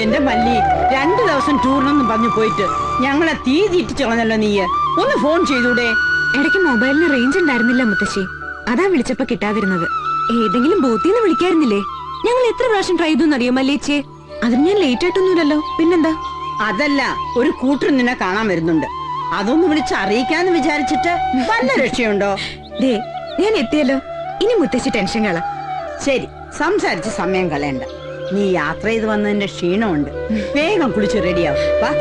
എന്റെ മല്ലി 2 ദിവസം ടൂറിനൊന്നും പറഞ്ഞു പോയിട്ട് ഞങ്ങളെ തീ തീറ്റിച്ചു കളഞ്ഞല്ലോ നീ. ഒന്ന് ഫോൺ ചെയ്തൂടെ? ഇടയ്ക്ക് മൊബൈലിന് റേഞ്ച് ഉണ്ടായിരുന്നില്ല മുത്തശ്ശി, അതാ വിളിച്ചപ്പോ കിട്ടാതിരുന്നത്. ഏതെങ്കിലും ബോത്തിന്ന് വിളിക്കായിരുന്നില്ലേ? ഞങ്ങൾ എത്ര പ്രാവശ്യം ട്രൈ ചെയ്തു മല്ലിച്ചേ. അതിന് ഞാൻ ലേറ്റ് ആയിട്ടൊന്നുമില്ലല്ലോ. പിന്നെന്താ? അതല്ല, ഒരു കൂട്ടർ നിന്നെ കാണാൻ വരുന്നുണ്ട്. അതൊന്ന് വിളിച്ച് അറിയിക്കാന്ന് വിചാരിച്ചിട്ട് വല്ല രക്ഷയുണ്ടോ? ദേ, ഞാൻ എത്തിയല്ലോ. ഇനി മുത്തശ്ശി ടെൻഷൻ കള. ശരി, സംസാരിച്ച് സമയം കളയണ്ട. നീ യാത്ര ചെയ്ത് വന്നതിന്റെ ക്ഷീണമുണ്ട്. വേഗം കുളിച്ച് റെഡിയാവും. വാ.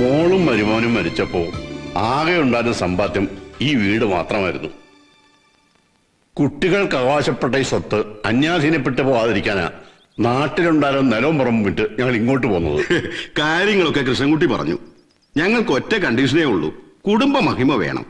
മോളും മരുമോനും മരിച്ചപ്പോ ആകെ ഉണ്ടായിരുന്ന സമ്പാദ്യം ഈ വീട് മാത്രമായിരുന്നു. കുട്ടികൾക്ക് അവകാശപ്പെട്ട ഈ സ്വത്ത് അന്യാധീനപ്പെട്ടു പോകാതിരിക്കാനാ നാട്ടിലുണ്ടായിരുന്ന നിലവും പുറമ്പും വിട്ട് ഞങ്ങൾ ഇങ്ങോട്ട് പോകുന്നത്. കാര്യങ്ങളൊക്കെ കൃഷ്ണൻകുട്ടി പറഞ്ഞു. ഞങ്ങൾക്ക് ഒറ്റ കണ്ടീഷനേ ഉള്ളൂ, കുടുംബ മഹിമ വേണം.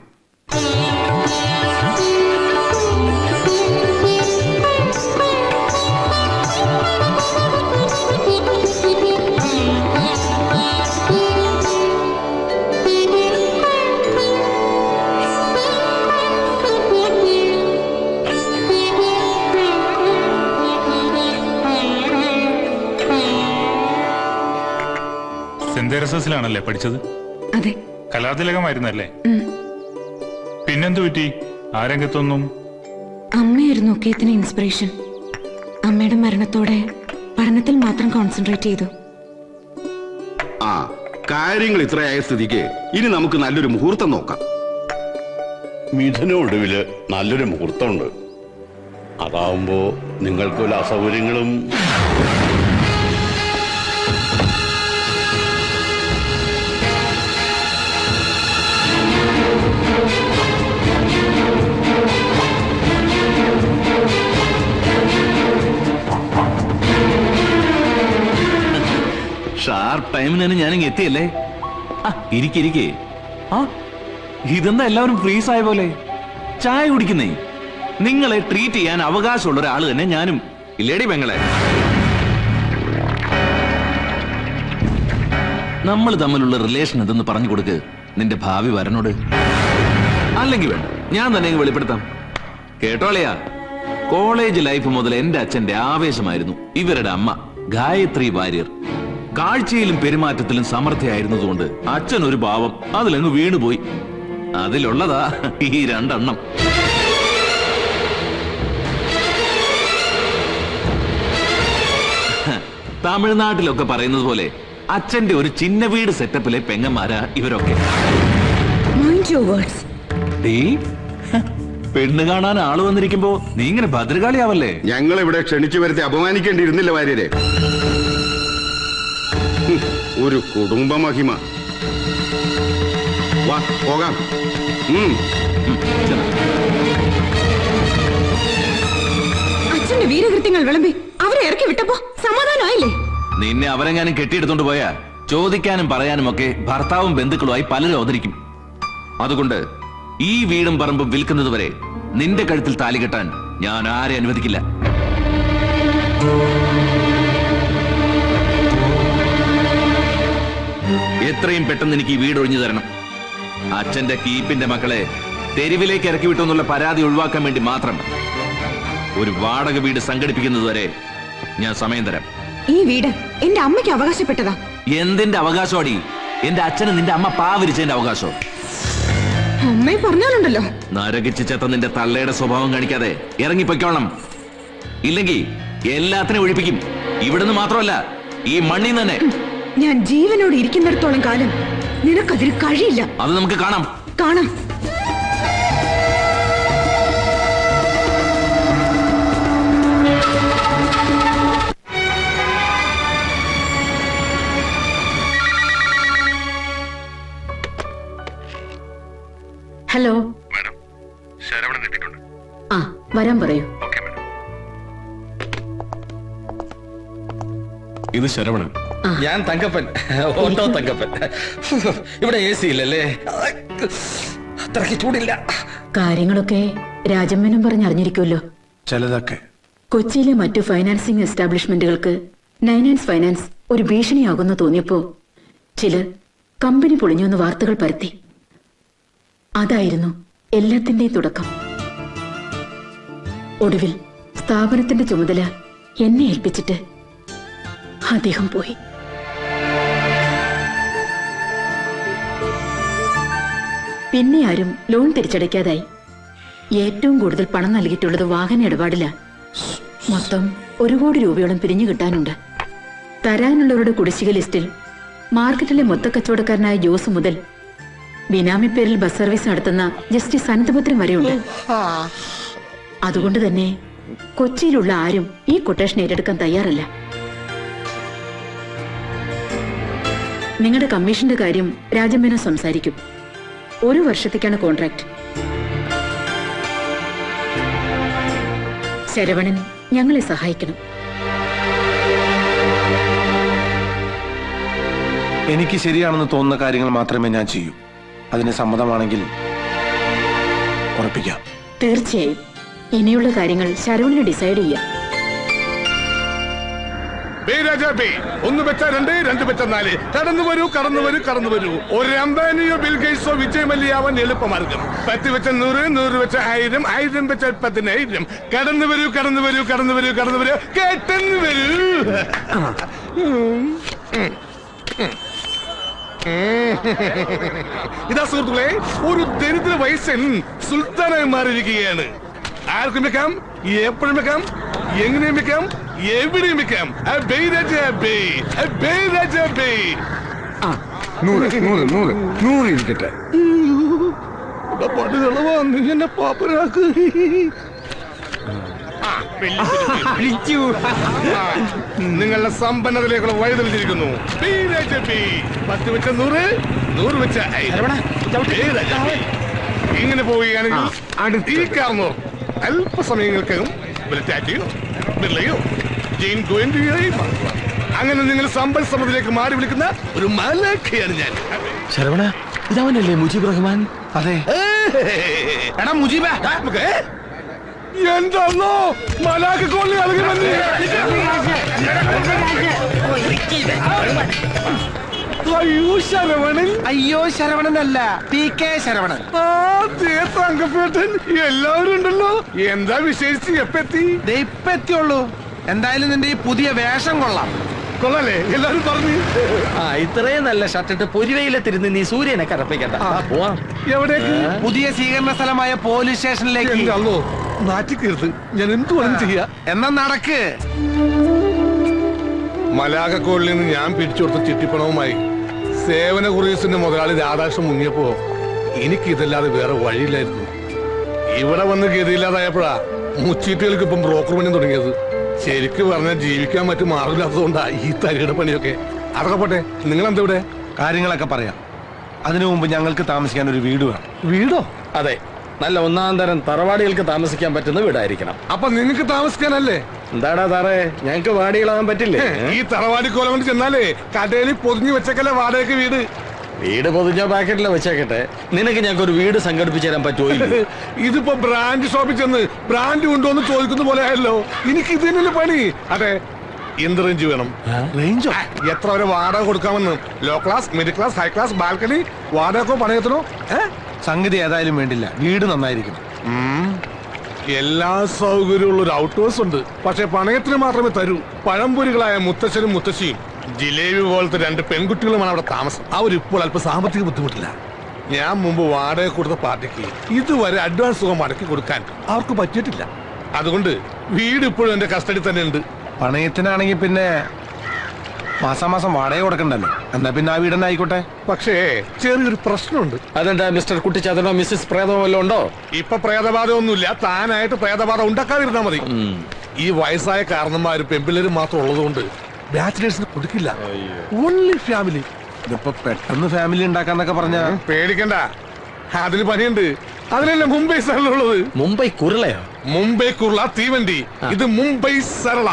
സെന്റ് തെരേസസിലാണല്ലേ പഠിച്ചത്? അതെ. കലാതിലകമായിരുന്നല്ലേ? പിന്നെന്തു പറ്റി? ആ രംഗത്തൊന്നും? അമ്മയായിരുന്നു ഒക്കേത്തിന് ഇൻസ്പിറേഷൻ. അമ്മയുടെ മരണത്തോടെ പഠനത്തിൽ മാത്രം കോൺസെൻട്രേറ്റ് ചെയ്തു. ആ, കാര്യങ്ങൾ ഇത്രയായ സ്ഥിതിക്ക് ഇനി നമുക്ക് നല്ലൊരു മുഹൂർത്തം നോക്കാം. മിഥുന ഒടുവില് നല്ലൊരു മുഹൂർത്തമുണ്ട്. അതാവുമ്പോ നിങ്ങൾക്ക് വല്ല അസൗകര്യങ്ങളും. ഷാർപ്പ് ടൈമിന് തന്നെ ഞാനിങ്ങ് എത്തിയല്ലേ. ഇരിക്കെ. ഇതെന്താ എല്ലാവരും ഫ്രീസ് ആയ പോലെ? ചായ കുടിക്കുന്നേ. നിങ്ങളെ ട്രീറ്റ് ചെയ്യാൻ അവകാശമുള്ള ഒരാൾ തന്നെ ഞാനും. ഇല്ലേടി പെങ്ങളെ? നമ്മൾ തമ്മിലുള്ള റിലേഷൻ എന്തെന്ന് പറഞ്ഞു കൊടുക്ക് നിന്റെ ഭാവി വരനോട്. അല്ലെങ്കിൽ വേണ്ട, ഞാൻ തന്നെ വെളിപ്പെടുത്താം. കേട്ടോളയാ, കോളേജ് ലൈഫ് മുതൽ എന്റെ അച്ഛന്റെ ആവേശമായിരുന്നു ഇവരുടെ അമ്മ ഗായത്രി വാര്യർ. കാഴ്ചയിലും പെരുമാറ്റത്തിലും സമർത്ഥയായിരുന്നതുകൊണ്ട് അച്ഛൻ ഒരു ഭാവം അതിലങ്ങ് വീണുപോയി. അതിലുള്ളതാ ഈ 2 എണ്ണം. തമിഴ്നാട്ടിലൊക്കെ പറയുന്നത് പോലെ അച്ഛന്റെ ഒരു ചിന്ന വീട് സെറ്റപ്പിലെ പെങ്ങന്മാരാ ഇവരൊക്കെ. പെണ്ണ് കാണാൻ ആള് വന്നിരിക്കുമ്പോ നീ ഇങ്ങനെ ഭദ്രകാളിയാവല്ലേ? ഞങ്ങൾ ഇവിടെ ക്ഷണിച്ചു വരുത്തി അപമാനിക്കേണ്ടിയിരുന്നില്ല വാര്യരെ. ഒരു കുടുംബ മഹിമ. വാ പോകാം. അച്ഛന്റെ വീരകൃത്യങ്ങൾ വിളമ്പി അവരെ ഇറക്കി വിട്ടപ്പോ സമാധാനമായില്ലേ? നിന്നെ അവരെങ്ങാനും കെട്ടിയെടുത്തോണ്ട് പോയാ ചോദിക്കാനും പറയാനും ഒക്കെ ഭർത്താവും ബന്ധുക്കളുമായി പലരും അവതരിക്കും. അതുകൊണ്ട് ഈ വീടും പറമ്പും വിൽക്കുന്നത് വരെ നിന്റെ കഴുത്തിൽ താലി കെട്ടാൻ ഞാൻ ആരെ അനുവദിക്കില്ല. എത്രയും പെട്ടെന്ന് എനിക്ക് ഈ വീട് ഒഴിഞ്ഞു തരണം. അച്ഛന്റെ കീപ്പിന്റെ മക്കളെ തെരുവിലേക്ക് ഇറക്കി വിട്ടെന്നുള്ള പരാതി ഒഴിവാക്കാൻ വേണ്ടി മാത്രം ഒരു വാടക വീട് സംഘടിപ്പിക്കുന്നത് വരെ ഞാൻ സമയം തരാം. ഈ വീട് എന്റെ അമ്മയ്ക്ക് അവകാശപ്പെട്ടതാ. എന്തിന്റെ അവകാശമാടി? എന്റെ അച്ഛന് നിന്റെ അമ്മ പാവരിച്ചതിന്റെ അവകാശം. അമ്മയെ പറഞ്ഞാലുണ്ടല്ലോ, നരകിച്ച് ചെത്ത നിന്റെ തള്ളയുടെ സ്വഭാവം കാണിക്കാതെ ഇറങ്ങിപ്പൊയ്ക്കോളണം. ഇല്ലെങ്കിൽ എല്ലാത്തിനും ഒഴിപ്പിക്കും. ഇവിടുന്ന് മാത്രമല്ല, ഈ മണ്ണിൽ തന്നെ. ഞാൻ ജീവനോട് ഇരിക്കുന്നിടത്തോളം കാലം നിനക്കതിന് കഴിയില്ല. അത് നമുക്ക് കാണാം. കാണാം. ഹലോ മാഡം, ശരവണൻ എത്തിയിട്ടുണ്ട്. ആ, വരാൻ പറയൂ. Okay madam. ഇത് ശരവണൻ. ഞാൻ തങ്കപ്പൻ, ഓട്ടോ തങ്കപ്പൻ. ഇവിടെ AC ഇല്ലല്ലേ? അത്രയ്ക്ക് ചൂടില്ല. കാര്യങ്ങളൊക്കെ രാജമ്മേനും പറഞ്ഞറിഞ്ഞിരിക്കുമല്ലോ. ചിലതൊക്കെ. കൊച്ചിയിലെ മറ്റു ഫൈനാൻസിംഗ് എസ്റ്റാബ്ലിഷ്മെന്റുകൾക്ക് നൈനാൻസ് ഫൈനാൻസ് ഒരു ഭീഷണിയാകുന്നു തോന്നിയപ്പോ ചിലർ കമ്പനി പൊളിഞ്ഞുവെന്ന് വാർത്തകൾ പരത്തി. അതായിരുന്നു എല്ലാത്തിന്റെയും തുടക്കം. ഒടുവിൽ സ്ഥാപനത്തിന്റെ ചുമതല എന്നെ ഏൽപ്പിച്ചിട്ട് അദ്ദേഹം പോയി. പിന്നെ ആരും ലോൺ തിരിച്ചടയ്ക്കാതായി. ഏറ്റവും കൂടുതൽ പണം നൽകിയിട്ടുള്ളത് വാഹന ഇടപാടില. മൊത്തം 1 കോടി രൂപയോളം പിരിഞ്ഞു കിട്ടാനുണ്ട്. തരാനുള്ളവരുടെ കുടിശ്ശിക ലിസ്റ്റിൽ മാർക്കറ്റിലെ മൊത്തക്കച്ചവടക്കാരനായ ജോസ് മുതൽ ബിനാമി പേരിൽ ബസ് സർവീസ് നടത്തുന്ന ജസ്റ്റിസ് അനന്തപുത്രം വരെയുണ്ട്. അതുകൊണ്ട് തന്നെ കൊച്ചിയിലുള്ള ആരും ഈ കൊട്ടേഷൻ ഏറ്റെടുക്കാൻ തയ്യാറല്ല. നിങ്ങളുടെ കമ്മീഷന്റെ കാര്യം രാജമ്മേനോ സംസാരിക്കും. 1 വർഷത്തേക്കാണ് കോൺട്രാക്ട്. ശരവണൻ ഞങ്ങളെ സഹായിക്കണം. എനിക്ക് ശരിയാണെന്ന് തോന്നുന്ന കാര്യങ്ങൾ മാത്രമേ ഞാൻ ചെയ്യൂ. അതിന് സമ്മതമാണെങ്കിൽ ഉറപ്പിക്കാം. തീർച്ചയായും ഇനിയുള്ള കാര്യങ്ങൾ ശരവണന് ഡിസൈഡ് ചെയ്യാം. ഒന്ന് വെച്ച 2, 2 വെച്ച 4. കടന്നു വരൂ. ഒരു അംബാനിയോ ബിൽഗേറ്റ്സോ വിജയ് മല്യാവൻ എളുപ്പമാർഗം. 10 വെച്ച 100, 100 വെച്ച 1000, 1000 വെച്ച 10,000. കടന്നു വരൂ. കേട്ടെന്ന് വരൂ. ഇതാ സുഹൃത്തുക്കളെ, ഒരു ദരിദ്ര വയസ്സൻ സുൽത്താനായി മാറിയിരിക്കുകയാണ്. ആർക്കും വെക്കാം, എപ്പോഴും വെക്കാം, എങ്ങനെയും വെക്കാം, എവിടെയും വെക്കാം. എന്നെ പാപ്പരാക്ക്. നിങ്ങളുടെ സമ്പന്നതയിലേക്കുള്ള വഴി തെളിഞ്ഞിരിക്കുന്നു. 10 വെച്ച 100, 100 വെച്ച 1000. ഇങ്ങനെ പോവുകയാണെങ്കിൽ ഈ കാർന്നോ അല്പസമയങ്ങൾക്കകം ബിർളയോ ജെയിൻ ഗോയന്റെയോ അങ്ങനെ നിങ്ങൾ സമ്പൽ സമൃദ്ധിയിലേക്ക് മാറി വിളിക്കുന്ന ഒരു മലക്കയാണ് ഞാൻ. ശരവണ, ഇതവനല്ലേ മുജീബ് റഹ്മാൻ? അതെ. എടാ മുജീബ, എന്താണോ മലാക്ക് കൊള്ളി ഇളകി വന്നേ? അയ്യോ ശരവണനല്ല, PK ശരവണൻ. തങ്കപ്പേട്ടൻ, എല്ലാവരും ഉണ്ടല്ലോ. എന്താ വിശേഷിച്ച് എപ്പെത്തി? ഇപ്പൊ എത്തിയുള്ളൂ. എന്തായാലും നിന്റെ ഈ പുതിയ വേഷം കൊള്ളാം. കൊള്ളാലേ? എല്ലാരും പറഞ്ഞു. ഇത്രയും നല്ല ഷർട്ടിട്ട് പൊരിവയിലെത്തിരുന്ന് നീ സൂര്യനെ കറപ്പിക്കണ്ട. പോവാം. എവിടേക്ക്? പുതിയ സ്വീകരണ സ്ഥലമായ പോലീസ് സ്റ്റേഷനിലേക്ക്. അല്ലോ നാറ്റിക്കരുത്, ഞാൻ എന്ത് വേണം ചെയ്യാ. എന്നാ നടക്ക്. മലാകക്കോളിൽ നിന്ന് ഞാൻ പിടിച്ചു കൊടുത്ത ചിട്ടിപ്പണവുമായി സേവന കുറീസിന്റെ മുതലാളി രാധാകൃഷ്ണൻ മുങ്ങിയപ്പോ എനിക്ക് ഇതല്ലാതെ വേറെ വഴിയില്ലായിരുന്നു. ഇവിടെ വന്ന് ഗതിയില്ലാതായപ്പോഴാ മുച്ചീട്ടുകൾക്ക് ഇപ്പം ബ്രോക്കർ പണി തുടങ്ങിയത്. ശരിക്ക് പറഞ്ഞാൽ ജീവിക്കാൻ മറ്റു മാർഗമില്ലാത്തതുകൊണ്ടാ ഈ തരിയുടെ പണിയൊക്കെ. അതൊക്കെ പോട്ടെ, നിങ്ങൾ എന്താ ഇവിടെ? കാര്യങ്ങളൊക്കെ പറയാം. അതിനു മുമ്പ് ഞങ്ങൾക്ക് താമസിക്കാൻ ഒരു വീട് വേണം. വീടോ? അതെ, നല്ല 1-ാം തരം തറവാടികൾക്ക് താമസിക്കാൻ പറ്റുന്ന വീടായിരിക്കണം. അപ്പൊ നിങ്ങൾക്ക് താമസിക്കാനല്ലേ? എന്താടാ സാറേ, ഞങ്ങക്ക് വാടികളാകാൻ പറ്റില്ലേ? ഈ തറവാടി കോലം കൊണ്ട് ചെന്നാലേ കടയിൽ പൊതിഞ്ഞു വെച്ചേക്കല്ലേ വാടകയ്ക്ക് വീട്. വീട് പൊതിഞ്ഞ പാക്കറ്റില് വെച്ചേക്കട്ടെ, നിനക്ക് ഞങ്ങൾക്ക് ഒരു വീട് സംഘടിപ്പിച്ചു തരാൻ പറ്റുമോ? ഇതിപ്പോ ബ്രാൻഡ് ഷോപ്പിൽ ചെന്ന് ബ്രാൻഡ് കൊണ്ടുവന്ന് ചോദിക്കുന്ന പോലെ ആയല്ലോ. എനിക്ക് ഇത് തന്നെയല്ലേ പണി. അതെ, എന്ത് റേഞ്ച് വേണം? റേഞ്ചോ? എത്ര വരെ വാടക കൊടുക്കാമെന്ന്? Low class, middle class, high class, balcony, വാടകക്കോ പണയത്തിനോ? സംഗതി ഏതായാലും വേണ്ടില്ല, വീട് നന്നായിരിക്കണം. എല്ലാ സൗകര്യമുള്ള ഒരു ഔട്ട് ഹൗസ് ഉണ്ട്, പക്ഷെ പണയത്തിന് മാത്രമേ തരൂ. പഴംപൊരികളായ മുത്തശ്ശനും മുത്തശ്ശിയും ജിലേബി പോലത്തെ 2 പെൺകുട്ടികളുമാണ് അവിടെ താമസം. അവരിപ്പോൾ അല്പം സാമ്പത്തിക ബുദ്ധിമുട്ടില്ല. ഞാൻ മുമ്പ് വാടക കൊടുത്ത പാർട്ടിക്ക് ഇതുവരെ അഡ്വാൻസ് തുക മടക്കി കൊടുക്കാൻ അവർക്ക് പറ്റിയിട്ടില്ല. അതുകൊണ്ട് വീട് ഇപ്പോഴും എന്റെ കസ്റ്റഡി തന്നെ ഉണ്ട്. പണയത്തിനാണെങ്കിൽ പിന്നെ മാസാമാസം വാടക കൊടുക്കണ്ടല്ലോ. എന്നാ പിന്നെ ആ വീടന്നെ ആയിക്കോട്ടെ. പക്ഷേ ചെറിയൊരു പ്രശ്നമുണ്ട്. അതെന്താ മിസ്റ്റർ കുട്ടിച്ചാത്തനോ മിസ്സിസ് പ്രേതമോ വല്ലതും ഉണ്ടോ? ഇപ്പൊ പ്രേതബാധമൊന്നുമില്ല. താനായിട്ട് പ്രേതബാധ ഉണ്ടാക്കാതിരുന്നാ മതി. ഈ വയസ്സായ കാരണന്മാരും പെമ്പിള്ളേരും മാത്രം ഉള്ളതുകൊണ്ട് ബാച്ചിലേഴ്സിന് കൊടുക്കില്ല. Only family. ഇതിപ്പോ പെട്ടെന്ന് ഫാമിലി ഉണ്ടാക്കാന്നൊക്കെ പറഞ്ഞ പേടിക്കണ്ട, അതിന് പണിയുണ്ട്. അതിനല്ലേ മുംബൈ സരള ഉള്ളത്. മുംബൈ കുരുളയോ? മുംബൈ കുരുള തീവണ്ടി. ഇത് മുംബൈ സരള.